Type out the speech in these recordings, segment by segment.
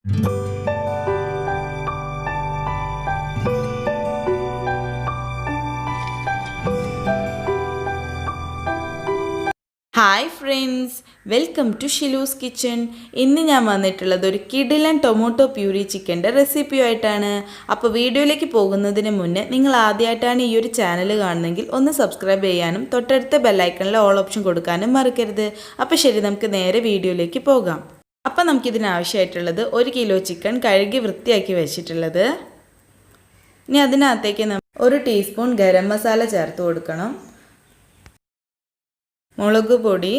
Hi friends, welcome to Shilu's kitchen. ഇന്ന് ഞാൻ വന്നിട്ടുള്ളത് ഒരു കിടിലൻ ടൊമാറ്റോ പ്യൂരി ചിക്കൻ്റെ റെസിപ്പിയുമായിട്ടാണ്. അപ്പോൾ വീഡിയോയിലേക്ക് പോകുന്നതിന് മുന്നേ നിങ്ങൾ ആദ്യമായിട്ടാണ് ഈ ഒരു ചാനൽ കാണുന്നതെങ്കിൽ ഒന്ന് സബ്സ്ക്രൈബ് ചെയ്യാനും തൊട്ടടുത്ത ബെല്ലൈക്കണിൽ ഓൾ ഓപ്ഷൻ കൊടുക്കാനും മറക്കരുത്. അപ്പോൾ ശരി, നമുക്ക് നേരെ വീഡിയോയിലേക്ക് പോകാം. അപ്പോൾ നമുക്കിതിനാവശ്യമായിട്ടുള്ളത് 1 കിലോ ചിക്കൻ കഴുകി വൃത്തിയാക്കി വെച്ചിട്ടുള്ളത്. ഇനി അതിനകത്തേക്ക് 1 ടീസ്പൂൺ ഗരം മസാല ചേർത്ത് കൊടുക്കണം. മുളക് പൊടി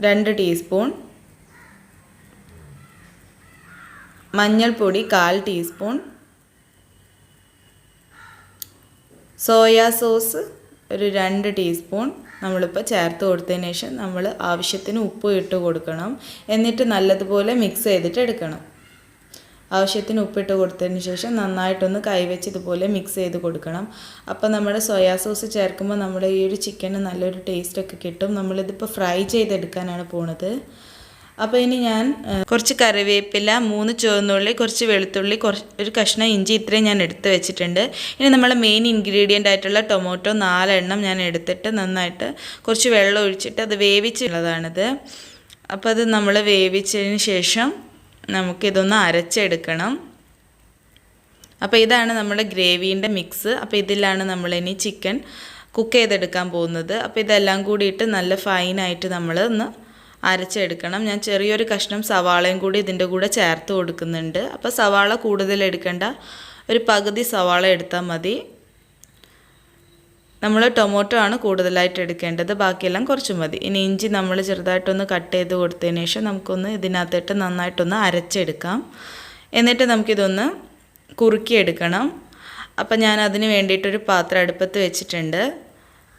2 ടീസ്പൂൺ, മഞ്ഞൾപ്പൊടി 1/4 ടീസ്പൂൺ, സോയാ സോസ് ഒരു 2 ടീസ്പൂൺ നമ്മളിപ്പോൾ ചേർത്ത് കൊടുത്തതിന് ശേഷം നമ്മൾ ആവശ്യത്തിന് ഉപ്പ് ഇട്ട് കൊടുക്കണം. എന്നിട്ട് നല്ലതുപോലെ മിക്സ് ചെയ്തിട്ട് എടുക്കണം. ആവശ്യത്തിന് ഉപ്പിട്ട് കൊടുത്തതിന് ശേഷം നന്നായിട്ടൊന്ന് കൈവച്ച് ഇതുപോലെ മിക്സ് ചെയ്ത് കൊടുക്കണം. അപ്പോൾ നമ്മുടെ സോയാ സോസ് ചേർക്കുമ്പോൾ നമ്മുടെ ഈ ഒരു ചിക്കന് നല്ലൊരു ടേസ്റ്റൊക്കെ കിട്ടും. നമ്മളിതിപ്പോൾ ഫ്രൈ ചെയ്തെടുക്കാനാണ് പോണത്. അപ്പോൾ ഇനി ഞാൻ കുറച്ച് കറിവേപ്പില, 3 ചുവന്നുള്ളി, കുറച്ച് വെളുത്തുള്ളി, ഒരു കഷ്ണം ഇഞ്ചി, ഇത്രയും ഞാൻ എടുത്ത് വെച്ചിട്ടുണ്ട്. ഇനി നമ്മളെ മെയിൻ ഇൻഗ്രീഡിയൻ്റ് ആയിട്ടുള്ള ടൊമാറ്റോ 4 എണ്ണം ഞാൻ എടുത്തിട്ട് നന്നായിട്ട് കുറച്ച് വെള്ളം ഒഴിച്ചിട്ട് അത് വേവിച്ചുള്ളതാണിത്. അപ്പോൾ അത് നമ്മൾ വേവിച്ചതിന് ശേഷം നമുക്കിതൊന്ന് അരച്ചെടുക്കണം. അപ്പോൾ ഇതാണ് നമ്മുടെ ഗ്രേവീൻ്റെ മിക്സ്. അപ്പോൾ ഇതിലാണ് നമ്മളിനി ചിക്കൻ കുക്ക് ചെയ്തെടുക്കാൻ പോകുന്നത്. അപ്പോൾ ഇതെല്ലാം കൂടിയിട്ട് നല്ല ഫൈനായിട്ട് നമ്മൾ ഒന്ന് അരച്ചെടുക്കണം. ഞാൻ ചെറിയൊരു കഷ്ണം സവാളയും കൂടി ഇതിൻ്റെ കൂടെ ചേർത്ത് കൊടുക്കുന്നുണ്ട്. അപ്പോൾ സവാള കൂടുതൽ എടുക്കേണ്ട, ഒരു പകുതി സവാള എടുത്താൽ മതി. നമ്മൾ ടൊമാറ്റോ ആണ് കൂടുതലായിട്ട് എടുക്കേണ്ടത്, ബാക്കിയെല്ലാം കുറച്ച് മതി. ഇനി ഇഞ്ചി നമ്മൾ ചെറുതായിട്ടൊന്ന് കട്ട് ചെയ്ത് കൊടുത്തതിന് ശേഷം നമുക്കൊന്ന് ഇതിനകത്തിട്ട് നന്നായിട്ടൊന്ന് അരച്ചെടുക്കാം. എന്നിട്ട് നമുക്കിതൊന്ന് കുറുക്കിയെടുക്കണം. അപ്പം ഞാൻ അതിന് വേണ്ടിയിട്ടൊരു പാത്രം അടുപ്പത്ത് വെച്ചിട്ടുണ്ട്.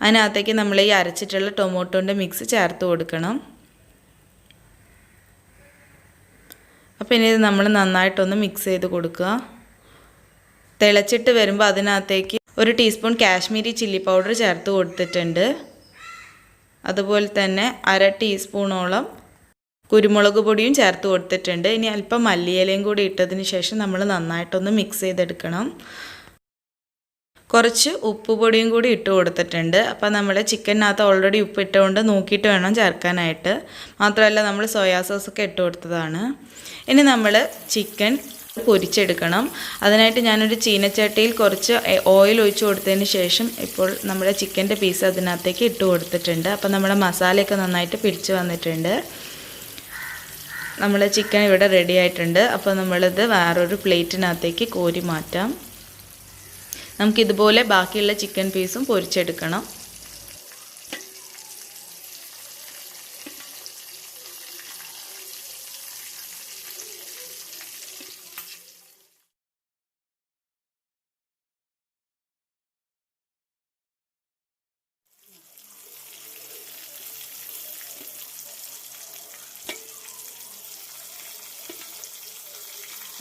അതിനകത്തേക്ക് നമ്മൾ ഈ അരച്ചിട്ടുള്ള ടൊമാറ്റോൻ്റെ മിക്സ് ചേർത്ത് കൊടുക്കണം. അപ്പോൾ ഇനി ഇത് നമ്മൾ നന്നായിട്ടൊന്ന് മിക്സ് ചെയ്ത് കൊടുക്കുക. തിളച്ചിട്ട് വരുമ്പോൾ അതിനകത്തേക്ക് 1 ടീസ്പൂൺ കാശ്മീരി ചില്ലി പൗഡർ ചേർത്ത് കൊടുത്തിട്ടുണ്ട്. അതുപോലെ തന്നെ 1/2 ടീസ്പൂണോളം കുരുമുളക് പൊടിയും ചേർത്ത് കൊടുത്തിട്ടുണ്ട്. ഇനി അല്പം മല്ലിയിലയും കൂടി ഇട്ടതിന് ശേഷം നമ്മൾ നന്നായിട്ടൊന്ന് മിക്സ് ചെയ്തെടുക്കണം. കുറച്ച് ഉപ്പ് പൊടിയും കൂടി ഇട്ട് കൊടുത്തിട്ടുണ്ട്. അപ്പോൾ നമ്മൾ ചിക്കനകത്ത് ഓൾറെഡി ഉപ്പ് ഇട്ടുകൊണ്ട് നോക്കിയിട്ട് വേണം ചേർക്കാനായിട്ട്. മാത്രമല്ല നമ്മൾ സോയാ സോസൊക്കെ ഇട്ട് കൊടുത്തതാണ്. ഇനി നമ്മൾ ചിക്കൻ പൊരിച്ചെടുക്കണം. അതിനായിട്ട് ഞാനൊരു ചീനച്ചട്ടിയിൽ കുറച്ച് ഓയിൽ ഒഴിച്ച് കൊടുത്തതിന് ശേഷം ഇപ്പോൾ നമ്മുടെ ചിക്കൻ്റെ പീസ് അതിനകത്തേക്ക് ഇട്ട് കൊടുത്തിട്ടുണ്ട്. അപ്പോൾ നമ്മുടെ മസാലയൊക്കെ നന്നായിട്ട് പിടിച്ച് വന്നിട്ടുണ്ട്. നമ്മൾ ചിക്കൻ ഇവിടെ റെഡി ആയിട്ടുണ്ട്. അപ്പോൾ നമ്മളിത് വേറൊരു പ്ലേറ്റിനകത്തേക്ക് കോരി മാറ്റാം. നമുക്കിതുപോലെ ബാക്കിയുള്ള ചിക്കൻ പീസും പൊരിച്ചെടുക്കണം.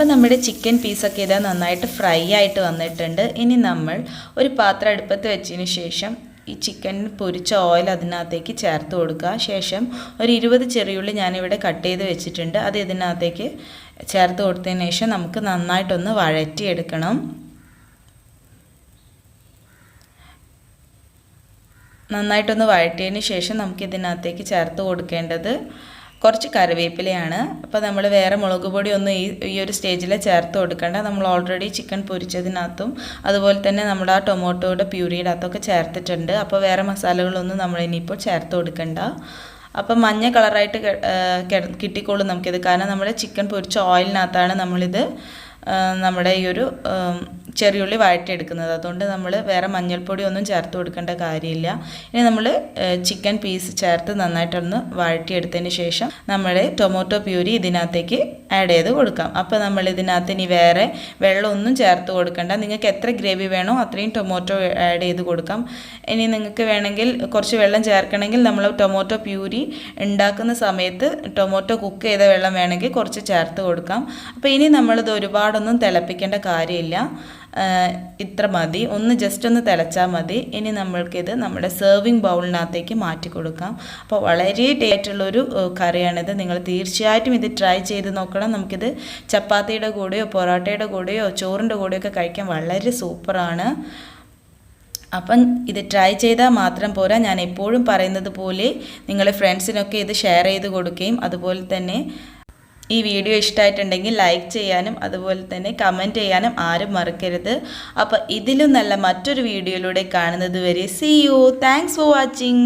അപ്പോൾ നമ്മുടെ ചിക്കൻ പീസൊക്കെ ഇതാ നന്നായിട്ട് ഫ്രൈ ആയിട്ട് വന്നിട്ടുണ്ട്. ഇനി നമ്മൾ ഒരു പാത്രം അടുപ്പത്ത് വെച്ചതിന് ശേഷം ഈ ചിക്കൻ പൊരിച്ച ഓയിൽ അതിനകത്തേക്ക് ചേർത്ത് കൊടുക്കുക. ശേഷം ഒരു 20 ചെറിയുള്ളി ഞാനിവിടെ കട്ട് ചെയ്ത് വെച്ചിട്ടുണ്ട്. അത് ഇതിനകത്തേക്ക് ചേർത്ത് കൊടുത്തതിന് ശേഷം നമുക്ക് നന്നായിട്ടൊന്ന് വഴറ്റിയെടുക്കണം. നന്നായിട്ടൊന്ന് വഴറ്റിയതിന് ശേഷം നമുക്ക് ഇതിനകത്തേക്ക് ചേർത്ത് കൊടുക്കേണ്ടത് കുറച്ച് കറിവേപ്പിലയാണ്. അപ്പോൾ നമ്മൾ വേറെ മുളക് പൊടി ഒന്നും ഈ ഒരു സ്റ്റേജിൽ ചേർത്ത് കൊടുക്കേണ്ട. നമ്മൾ ഓൾറെഡി ചിക്കൻ പൊരിച്ചതിനകത്തും അതുപോലെ തന്നെ നമ്മുടെ ആ ടൊമാറ്റോയുടെ പ്യൂരിയുടെ അകത്തൊക്കെ ചേർത്തിട്ടുണ്ട്. അപ്പോൾ വേറെ മസാലകളൊന്നും നമ്മൾ ഇനിയിപ്പോൾ ചേർത്ത് കൊടുക്കണ്ട. അപ്പം മഞ്ഞ കളറായിട്ട് കിട്ടിക്കോളും നമുക്കിത്. കാരണം നമ്മുടെ ചിക്കൻ പൊരിച്ച ഓയിലിനകത്താണ് നമ്മളിത് നമ്മുടെ ഈ ഒരു ചെറിയുള്ളി വഴറ്റിയെടുക്കുന്നത്. അതുകൊണ്ട് നമ്മൾ വേറെ മഞ്ഞൾപ്പൊടി ഒന്നും ചേർത്ത് കൊടുക്കേണ്ട കാര്യമില്ല. ഇനി നമ്മൾ ചിക്കൻ പീസ് ചേർത്ത് നന്നായിട്ടൊന്ന് വഴറ്റിയെടുത്തതിന് ശേഷം നമ്മുടെ ടൊമാറ്റോ പ്യൂരി ഇതിനകത്തേക്ക് ആഡ് ചെയ്ത് കൊടുക്കാം. അപ്പോൾ നമ്മൾ ഇതിനകത്ത് ഇനി വേറെ വെള്ളമൊന്നും ചേർത്ത് കൊടുക്കേണ്ട. നിങ്ങൾക്ക് എത്ര ഗ്രേവി വേണോ അത്രയും ടൊമാറ്റോ ആഡ് ചെയ്ത് കൊടുക്കാം. ഇനി നിങ്ങൾക്ക് വേണമെങ്കിൽ കുറച്ച് വെള്ളം ചേർക്കണമെങ്കിൽ നമ്മൾ ടൊമാറ്റോ പ്യൂരി ഉണ്ടാക്കുന്ന സമയത്ത് ടൊമാറ്റോ കുക്ക് ചെയ്ത വെള്ളം വേണമെങ്കിൽ കുറച്ച് ചേർത്ത് കൊടുക്കാം. അപ്പോൾ ഇനി നമ്മളിത് ഒരുപാടൊന്നും തിളപ്പിക്കേണ്ട കാര്യമില്ല. ഇത്ര മതി. ഒന്ന് ജസ്റ്റ് ഒന്ന് തിളച്ചാൽ മതി. ഇനി നമ്മൾക്കിത് നമ്മുടെ സെർവിങ് ബൗളിനകത്തേക്ക് മാറ്റി കൊടുക്കാം. അപ്പോൾ വളരെ ടേസ്റ്റുള്ളൊരു കറിയാണിത്. നിങ്ങൾ തീർച്ചയായിട്ടും ഇത് ട്രൈ ചെയ്ത് നോക്കണം. നമുക്കിത് ചപ്പാത്തിയുടെ കൂടെയോ പൊറോട്ടയുടെ കൂടെയോ ചോറിൻ്റെ കൂടെയോ ഒക്കെ കഴിക്കാൻ വളരെ സൂപ്പറാണ്. അപ്പം ഇത് ട്രൈ ചെയ്താൽ മാത്രം പോരാ, ഞാൻ എപ്പോഴും പറയുന്നത് പോലെ നിങ്ങളുടെ ഫ്രണ്ട്സിനൊക്കെ ഇത് ഷെയർ ചെയ്ത് കൊടുക്കുകയും അതുപോലെ തന്നെ ഈ വീഡിയോ ഇഷ്ടമായിട്ടുണ്ടെങ്കിൽ ലൈക്ക് ചെയ്യാനും അതുപോലെ തന്നെ കമൻറ്റ് ചെയ്യാനും ആരും മറക്കരുത്. അപ്പോൾ ഇതിലും നല്ല മറ്റൊരു വീഡിയോയിലൂടെ കാണുന്നത് വരെ see you. Thanks for watching.